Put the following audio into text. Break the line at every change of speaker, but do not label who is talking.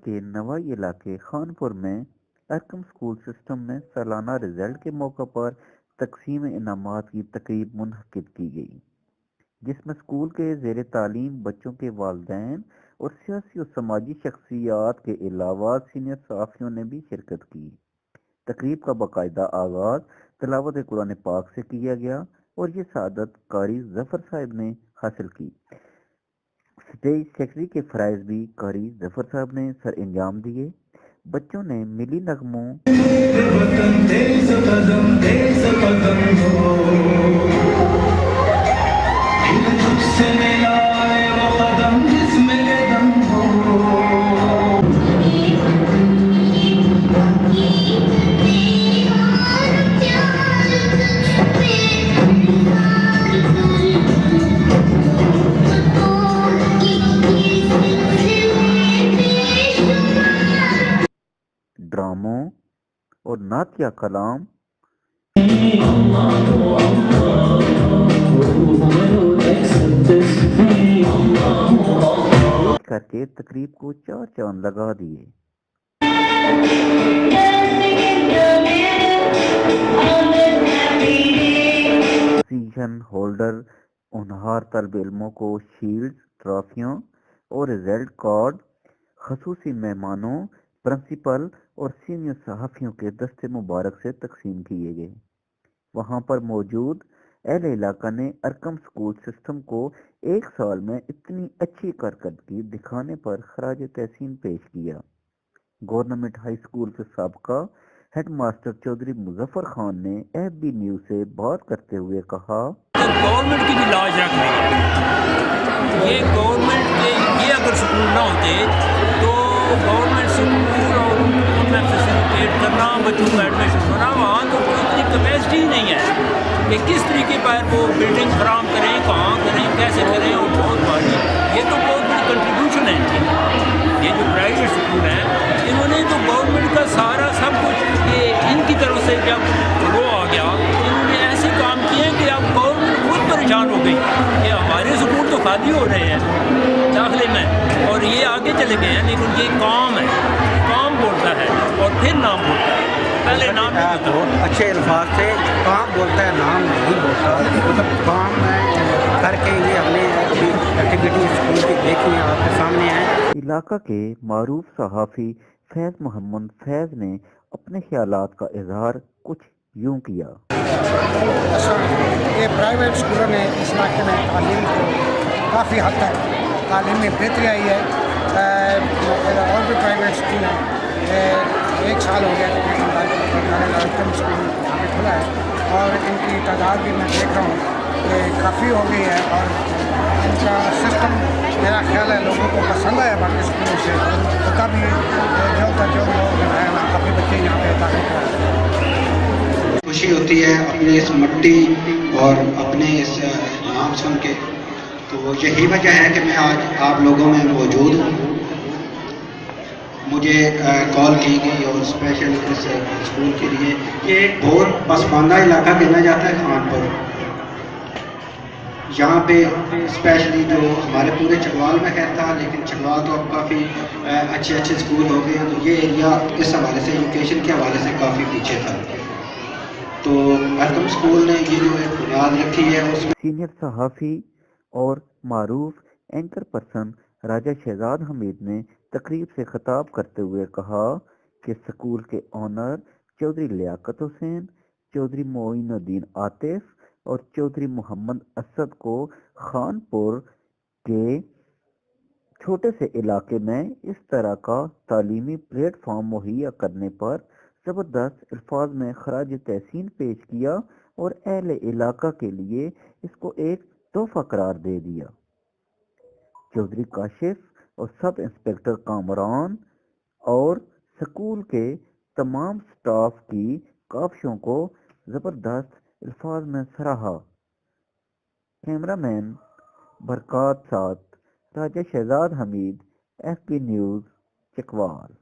کے نوائی علاقے خانپور میں ارکم اسکول سسٹم میں سالانہ رزلٹ کے موقع پر تقسیم انعامات کی تقریب منعقد کی گئی، جس میں اسکول کے زیر تعلیم بچوں کے والدین اور سیاسی و سماجی شخصیات کے علاوہ سینئر صحافیوں نے بھی شرکت کی۔ تقریب کا باقاعدہ آغاز تلاوت قرآن پاک سے کیا گیا اور یہ سعادت قاری ظفر صاحب نے حاصل کی۔ اسٹیج سیکرٹری کے فرائض بھی قاری ظفر صاحب نے سر انجام دیے۔ بچوں نے ملی نغموں ڈراموں اور نعتیہ کلام کر کے تقریب کو چار چاند لگا دیے۔ پوزیشن ہولڈر ہونہار طالب علموں کو شیلڈز، ٹرافیوں اور رزلٹ کارڈ خصوصی مہمانوں، پرنسپل اور سینئر صحافیوں کے دستے مبارک سے تقسیم کیے گئے۔ وہاں پر موجود اہل علاقہ نے ارکم اسکول سسٹم کو ایک سال میں اتنی اچھی کارکردگی دکھانے پر خراج تحسین پیش کیا۔ گورنمنٹ ہائی اسکول کے سابقہ ہیڈ ماسٹر چودھری مظفر خان نے ایف بی نیوز سے بات کرتے ہوئے کہا،
گورنمنٹ کی بھی لاج رکھ رہی ہے۔ یہ گورنمنٹ کے یہ اگر سکول نہ ہوتے تو گورنمنٹ سکول اور ان میں فیسیلیٹیٹ کرنا، بچوں کا ایڈمیشن ہونا، وہاں تو کوئی اتنی کیپیسٹی ہی نہیں ہے کہ کس طریقے پر وہ بلڈنگ فراہم کریں، کہاں کریں، کیسے کریں، اور بہت بڑی یہ تو بہت بڑی کنٹریبیوشن ہے ان کی۔ یہ جو پرائیویٹ سکول ہیں انہوں نے تو گورنمنٹ کا سارا سب کچھ یہ ان کی طرف سے جب وہ آ گیا انہوں نے ایسے کام کیے کہ اب گورنمنٹ خود پریشان ہو گئی کہ ہمارے سکول تو خالی ہو رہے ہیں داخلے میں اور یہ آگے چلے گئے ہیں، لیکن یہ کام ہے، کام بولتا ہے اور پھر نام بولتا ہے۔ پہلے نام
بہت اچھے الفاظ سے کام بولتا ہے، نام نہیں بولتا، مطلب کام کر کے یہ ہم نے ابھی ایکٹیویٹی اسکول کی دیکھی ہیں، آپ کے سامنے ہیں۔
علاقہ کے معروف صحافی فیض محمد فیض نے اپنے خیالات کا اظہار کچھ یوں کیا۔
یہ پرائیویٹ اسکولوں نے اس علاقے میں تعلیم کو کافی حد تک تعلیم میں بہتری آئی ہے۔ اور بھی پرائیویٹ اسکول ہیں، ایک سال ہو گیا ارکم اسکول یہاں پہ کھلا ہے اور ان کی تعداد بھی میں دیکھ رہا ہوں کہ کافی ہو گئی ہے اور ان کا سسٹم میرا خیال ہے لوگوں کو پسند آیا باقی اسکولوں سے، تو کافی جو لوگ ہیں کافی بچے یہاں پہ تعلیم کر رہے ہیں۔
خوشی ہوتی ہے اپنے اس مٹی اور اپنے اس نام سن کے، تو یہی وجہ ہے کہ میں آج آپ لوگوں میں موجود ہوں۔ مجھے کال کی گئی اور اسپیشل اس اسکول کے لیے، یہ ایک بہت پسماندہ علاقہ کہنا جاتا ہے خانپور۔ یہاں پہ اسپیشلی جو ہمارے پورے چکوال میں خیر تھا، لیکن چکوال تو اب کافی اچھے اسکول ہو گئے ہیں، تو یہ ایریا اس حوالے سے ایجوکیشن کے حوالے سے کافی پیچھے تھا، تو ارکم اسکول نے یہ جو ہے بنیاد رکھی ہے اس میں۔
سینئر صحافی اور معروف اینکر پرسن راجہ شہزاد حمید نے تقریب سے خطاب کرتے ہوئے کہا کہ اسکول کے آنر چودھری لیاقت حسین، چودھری معین الدین عاطف اور چودھری محمد اسد کو خانپور کے چھوٹے سے علاقے میں اس طرح کا تعلیمی پلیٹ فارم مہیا کرنے پر زبردست الفاظ میں خراج تحسین پیش کیا اور اہل علاقہ کے لیے اس کو ایک تحفہ قرار دے دیا۔ چودھری کاشف اور سب انسپکٹر کامران اور سکول کے تمام سٹاف کی کاوشوں کو زبردست الفاظ میں سراہا۔ کیمرہ مین برکات ساتھ راجہ شہزاد حمید، ایف بی نیوز، چکوال۔